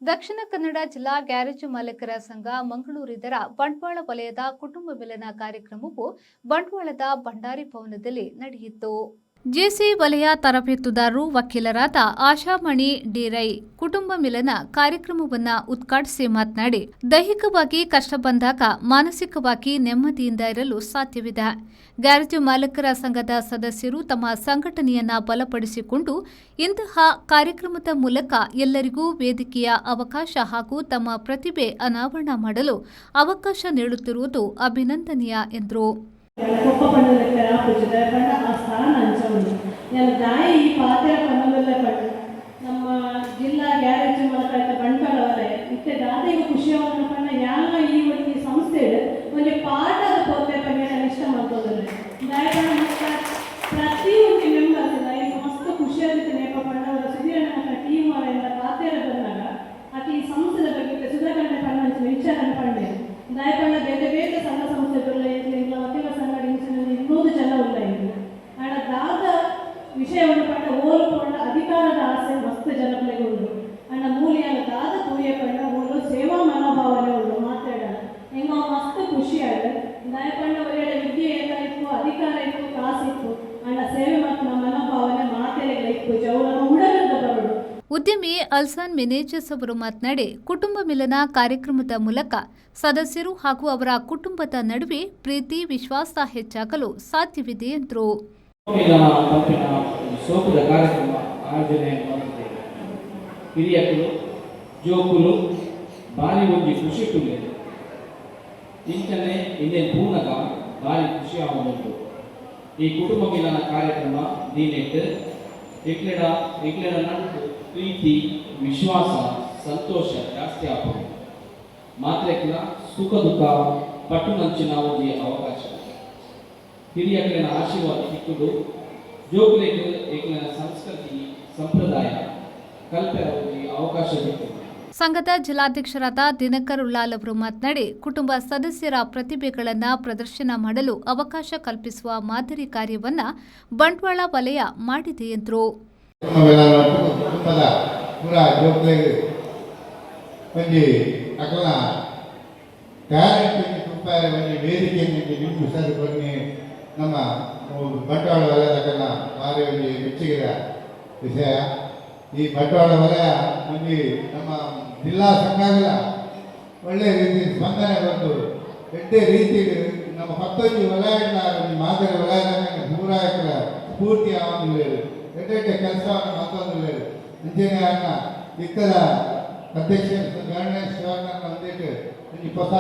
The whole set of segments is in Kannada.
ದಕ್ಷಿಣ ಕನ್ನಡ ಜಿಲ್ಲಾ ಗ್ಯಾರೇಜು ಮಾಲೀಕರ ಸಂಘ ಮಂಗಳೂರು ಇದರ ಬಂಟ್ವಾಳ ವಲಯದ ಕುಟುಂಬ ಮಿಲನ ಕಾರ್ಯಕ್ರಮವು ಬಂಟ್ವಾಳದ ಭಂಡಾರಿ ಭವನದಲ್ಲಿ ನಡೆಯಿತು. ಜೆಸಿ ವಲಯ ತರಬೇತುದಾರರು ವಕೀಲರಾದ ಆಶಾಮಣಿ ಡಿರೈ ಕುಟುಂಬ ಮಿಲನ ಕಾರ್ಯಕ್ರಮವನ್ನು ಉದ್ಘಾಟಿಸಿ ಮಾತನಾಡಿ, ದೈಹಿಕವಾಗಿ ಕಷ್ಟ ಬಂದಾಗ ಮಾನಸಿಕವಾಗಿ ನೆಮ್ಮದಿಯಿಂದ ಇರಲು ಸಾಧ್ಯವಿದೆ. ಗ್ಯಾರೇಜು ಮಾಲೀಕರ ಸಂಘದ ಸದಸ್ಯರು ತಮ್ಮ ಸಂಘಟನೆಯನ್ನ ಬಲಪಡಿಸಿಕೊಂಡು ಇಂತಹ ಕಾರ್ಯಕ್ರಮದ ಮೂಲಕ ಎಲ್ಲರಿಗೂ ವೇದಿಕೆಯ ಅವಕಾಶ ಹಾಗೂ ತಮ್ಮ ಪ್ರತಿಭೆ ಅನಾವರಣ ಮಾಡಲು ಅವಕಾಶ ನೀಡುತ್ತಿರುವುದು ಅಭಿನಂದನೀಯ ಎಂದರು. గొప్ప పండుగ తెరా పూజ పండ ఆ స్థానం ಅಂಚವನು ನಾನು ದಾಯಿ ಈ ಪಾತ್ರ ಪನ್ನವೆಲ್ಲ ಪಟ್ಟು ನಮ್ಮ ಜಿಲ್ಲಾ ಗ್ಯಾರೇಜ್ ಮೂಲಕ ಬಂಟ್ವಾಳವರೆ ಇತ್ತೆ ದಾದಿಗೆ ಖುಷಿಯಾವನ್ನು ಪಣ್ಣ ಯಾವ ಈ ಒಂದು ಸಂಸ್ಥೆ ಒಂದು ಪಾಠದ ಪೋತೆ ಪಂಗೆ ನಾನು ಇಷ್ಟ ಮಾಡ್ಕೋದ್ರೆ ದಾಯಪಣ್ಣ ಮಕ್ಕಳ ಪ್ರತಿಯೊಂದು ಮೆಂಬರ್ಸ್ ದಾಯಿ ಮಸ್ತ್ ಖುಷಿಯಾಗುತ್ತೆ ನೇಪ ಪಣ್ಣವರ ಸುಧೀರ ಮಕ್ಕಳ ಟೀಮ್ ಅವರಿಂದ ಪಾತ್ರ ಬಂದಾಗ ಆಕೆ ಈ ಸಂಸ್ಥೆದ ಬಗ್ಗೆ ಸುಧಾಕರಣ ಪಣ್ಣ ವಿಚಾರ ಪಂಡೆ ದಾಯಪಣ್ಣ ಬೇರೆ ಬೇರೆ ಸಂಘ ಸಂಸ್ಥೆಗಳು ವಕೀಲ ಸಂಘ ಇನ್ನೂರು ಜನ ಉಲ್ಲ ಇದು ಆಡ ದಾದ ವಿಷಯವನ್ನು ಪಂಡ ಓಲು ಪಂಡ ಅಧಿಕಾರದ ಆಸೆ ಮಸ್ತ್ ಜನಗಳಿಗೆ ಉಂಟು ಅಣ್ಣ ಮೂಲಿಯಾಗ ದಾದ ತೂಯ ಪಂಡ ಓಲು ಸೇವಾ ಮನೋಭಾವನೆ ಉಂಟು ಮಾತಾಡೋಣ ಹೆಂಗ ಮಸ್ತ್ ಖುಷಿ ಆಗ ದಾಯಪಣ್ಣ ಒಳ್ಳೆಯ ವಿದ್ಯೆ ಏನಾಯಿತು ಅಧಿಕಾರ ಇತ್ತು ಕಾಸಿತ್ತು ಅಣ್ಣ ಸೇವೆ ಮತ್ತು ನಮ್ಮ ಮನೋಭಾವನೆ ಮಾತೆಗಳಿತ್ತು ಜವರ ಉಡಲದ ಬರೋದು. ಉದ್ಯಮಿ ಅಲ್ಸಾನ್ ಮೆನೇಜಸ್ ಅವರು ಮಾತನಾಡಿ, ಕುಟುಂಬ ಮಿಲನ ಕಾರ್ಯಕ್ರಮದ ಮೂಲಕ ಸದಸ್ಯರು ಹಾಗೂ ಅವರ ಕುಟುಂಬದ ನಡುವೆ ಪ್ರೀತಿ ವಿಶ್ವಾಸ ಹೆಚ್ಚಾಗಲು ಸಾಧ್ಯವಿದೆ ಎಂದರು. ಜೋಕುಲು ಬಾರಿ ಒಂದು ಖುಷಿ ತುಳಿದು ಇಂಚನೆ ಇನ್ನೇನು ಪೂರ್ಣಗ ಬಾರಿ ಖುಷಿ ಆಗುವುದು. ಈ ಕುಟುಂಬ ಮಿಲನ ಕಾರ್ಯಕ್ರಮ ದೀನೆಟ್ಟು ಇಕ್ಲೆಡ ನಂಟು ಪ್ರೀತಿ ವಿಶ್ವಾಸ ಸಂತೋಷ ಜಾಸ್ತಿ ಆಗುವುದು. ಮಾತ್ರೆಗಳ ಸುಖ ದುಃಖ ಪಟ್ಟು ನಂಚಿನ ಒಂದು ಅವಕಾಶ ಹಿರಿಯಕಲಿನ ಆಶೀರ್ವಾದ ಸಿಕ್ಕುದು ಜೋಗುಲೆಗೆ ಏಕಲಿನ ಸಂಸ್ಕೃತಿ ಸಂಪ್ರದಾಯ ಕಲ್ಪೆ ಅವಕಾಶ ಸಿಕ್ಕುದು. ಸಂಘದ ಜಿಲ್ಲಾಧ್ಯಕ್ಷರಾದ ದಿನಕರ್ ಉಳ್ಳಾಲ್ ಅವರು ಮಾತನಾಡಿ, ಕುಟುಂಬ ಸದಸ್ಯರ ಪ್ರತಿಭೆಗಳನ್ನು ಪ್ರದರ್ಶನ ಮಾಡಲು ಅವಕಾಶ ಕಲ್ಪಿಸುವ ಮಾದರಿ ಕಾರ್ಯವನ್ನ ಬಂಟ್ವಾಳ ವಲಯ ಮಾಡಿದೆ ಎಂದರು. ನಮ್ಮ ಬಂಟ್ವಾಳ ವಲಯದ ಭಾರಿ ಒಂದು ಮೆಚ್ಚುಗೆಯ ವಿಷಯ. ಈ ಬಂಟ್ವಾಳ ವಲಯ ಒಂದು ನಮ್ಮ ಜಿಲ್ಲಾ ಸಂಘಗಳ ಒಳ್ಳೆಯ ರೀತಿ ಸ್ಪಂದನೆ ಬಂದು ಎಡ್ಡೆ ರೀತಿಯಲ್ಲಿ ನಮ್ಮ 11 ವಲಯಗಳ ಮಾದರಿ ವಲಯದ ಪೂರಾಯಕರ ಸ್ಫೂರ್ತಿ ಆವಂದು ಎಡ್ಡೆ ಕೆಲಸವನ್ನು ಮತ್ತೊಂದು ಅಂಜನೇ ಅನ್ನ ಇಕ್ಕದ ಅಧ್ಯಕ್ಷ ಗಣೇಶ್ ಶಿವಣ್ಣನ ಹೊಂದಿಟ್ಟು ಒಂದು ಹೊಸ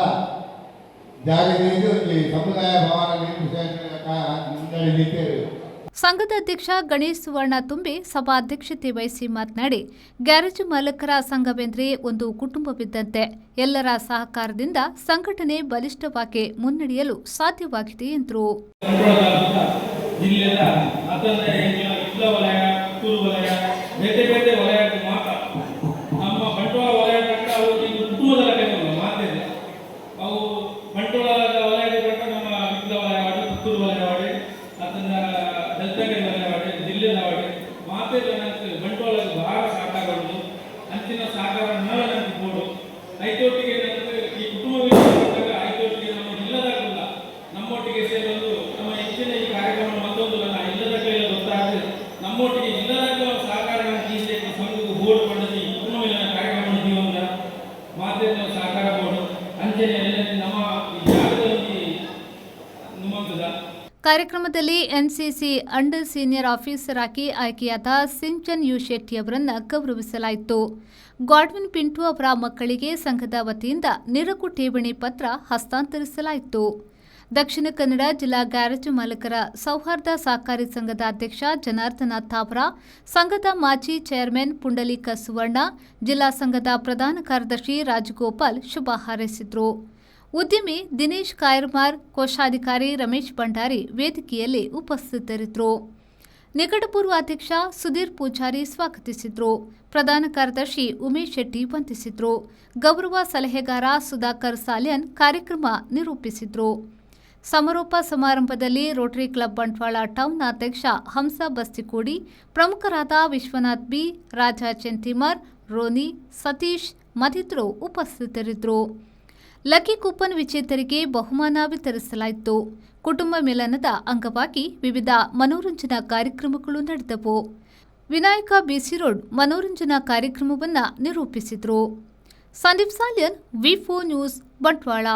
ಜಾಗದಲ್ಲಿ ಒಂದು ಸಮುದಾಯ ಭವನ ನಿರ್ಮಿಸಲಿಕ್ಕೆ ಸಂಘದ ಅಧ್ಯಕ್ಷ ಗಣೇಶ್ ಸುವರ್ಣ ತುಂಬಿ ಸಭಾಧ್ಯಕ್ಷತೆ ವಹಿಸಿ ಮಾತನಾಡಿ, ಗ್ಯಾರೇಜು ಮಾಲೀಕರ ಸಂಘವೆಂದರೆ ಒಂದು ಕುಟುಂಬವಿದ್ದಂತೆ ಎಲ್ಲರ ಸಹಕಾರದಿಂದ ಸಂಘಟನೆ ಬಲಿಷ್ಠವಾಗಿ ಮುನ್ನಡೆಯಲು ಸಾಧ್ಯವಾಗಿದೆ ಎಂದರು. ಬಂಟ್ವಾಳದ ಬಹಳ ಸಾಕಾಗಲು ಅಂಚಿನ ಸಹಕಾರ ನನಗೆ ಕೊಡು ಐತೋಟಿಗೆ ಈ ಕುಟುಂಬ ಐತೋಟಿಗೆ ನಮ್ಮ ಇಲ್ಲದಾಗಲ್ಲ ನಮ್ಮೊಟ್ಟಿಗೆ ಸೇರಲು ನಮ್ಮ ಹೆಚ್ಚಿನ ಈ ಕಾರ್ಯಕ್ರಮ ಮತ್ತೊಂದು ನನ್ನ ಇಲ್ಲದ ಕೈಯಲ್ಲಿ ಗೊತ್ತಾದರೆ ನಮ್ಮೊಟ್ಟಿಗೆ ಇಲ್ಲದಾಗ ಸಹಕಾರ ಕೀಸಕ್ಕೆ ಸಂಘಕ್ಕೆ ಬೋರ್ಡ್ ಪಡೆದು ಈ ಕುಟುಂಬ ಕಾರ್ಯಕ್ರಮ ಜೀವನ ಮಾತೆಲ್ಲ ಸಹಕಾರ ಬೋರ್ಡು ಅಂಚನೆ ಎಲ್ಲ ನಮ್ಮ ಈ ಜಾಗದಲ್ಲಿ ನಿಮ್ಮಂತದ ಕಾರ್ಯಕ್ರಮದಲ್ಲಿ ಎನ್ಸಿಸಿ ಅಂಡರ್ ಸೀನಿಯರ್ ಆಫೀಸರ್ ಆಗಿ ಆಯ್ಕೆಯಾದ ಸಿಂಚನ್ ಯು ಶೆಟ್ಟಿ ಅವರನ್ನು ಗೌರವಿಸಲಾಯಿತು. ಗಾಡ್ವಿನ್ ಪಿಂಟು ಅವರ ಮಕ್ಕಳಿಗೆ ಸಂಘದ ವತಿಯಿಂದ ನಿರಕು ಠೇವಣಿ ಪತ್ರ ಹಸ್ತಾಂತರಿಸಲಾಯಿತು. ದಕ್ಷಿಣ ಕನ್ನಡ ಜಿಲ್ಲಾ ಗ್ಯಾರೇಜು ಮಾಲೀಕರ ಸೌಹಾರ್ದ ಸಹಕಾರಿ ಸಂಘದ ಅಧ್ಯಕ್ಷ ಜನಾರ್ದನ ತಾವ್ರ, ಸಂಘದ ಮಾಜಿ ಚೇರ್ಮನ್ ಪುಂಡಲೀಕ ಸುವರ್ಣ, ಜಿಲ್ಲಾ ಸಂಘದ ಪ್ರಧಾನ ಕಾರ್ಯದರ್ಶಿ ರಾಜಗೋಪಾಲ್ ಶುಭ ಹಾರೈಸಿದರು. ಉದ್ಯಮಿ ದಿನೇಶ್ ಕಾಯರ್ಮಾರ್, ಕೋಶಾಧಿಕಾರಿ ರಮೇಶ್ ಭಂಡಾರಿ ವೇದಿಕೆಯಲ್ಲಿ ಉಪಸ್ಥಿತರಿದ್ದರು. ನಿಕಟಪೂರ್ವ ಅಧ್ಯಕ್ಷ ಸುಧೀರ್ ಪೂಜಾರಿ ಸ್ವಾಗತಿಸಿದರು. ಪ್ರಧಾನ ಕಾರ್ಯದರ್ಶಿ ಉಮೇಶ್ ಶೆಟ್ಟಿ ವಂದಿಸಿದರು. ಗೌರವ ಸಲಹೆಗಾರ ಸುಧಾಕರ್ ಸಾಲ್ಯನ್ ಕಾರ್ಯಕ್ರಮ ನಿರೂಪಿಸಿದರು. ಸಮಾರೋಪ ಸಮಾರಂಭದಲ್ಲಿ ರೋಟರಿ ಕ್ಲಬ್ ಬಂಟ್ವಾಳ ಟೌನ್ ಅಧ್ಯಕ್ಷ ಹಂಸ ಬಸ್ತಿಕೋಡಿ, ಪ್ರಮುಖರಾದ ವಿಶ್ವನಾಥ್ ಬಿ, ರಾಜಾ ಚೆಂತಿಮರ್, ರೋನಿ, ಸತೀಶ್, ಮತ್ತಿತರರು ಉಪಸ್ಥಿತರಿದ್ದರು. ಲಕ್ಕಿ ಕೂಪನ್ ವಿಜೇತರಿಗೆ ಬಹುಮಾನ ವಿತರಿಸಲಾಯಿತು. ಕುಟುಂಬ ಮಿಲನದ ಅಂಗವಾಗಿ ವಿವಿಧ ಮನೋರಂಜನಾ ಕಾರ್ಯಕ್ರಮಗಳು ನಡೆದವು. ವಿನಾಯಕ ಬಿಸಿ ರೋಡ್ ಮನೋರಂಜನಾ ಕಾರ್ಯಕ್ರಮವನ್ನು ನಿರೂಪಿಸಿದರು. ಸಂದೀಪ್ ಸಾಲ್ಯನ್, ವಿ4 ನ್ಯೂಸ್, ಬಂಟ್ವಾಳ.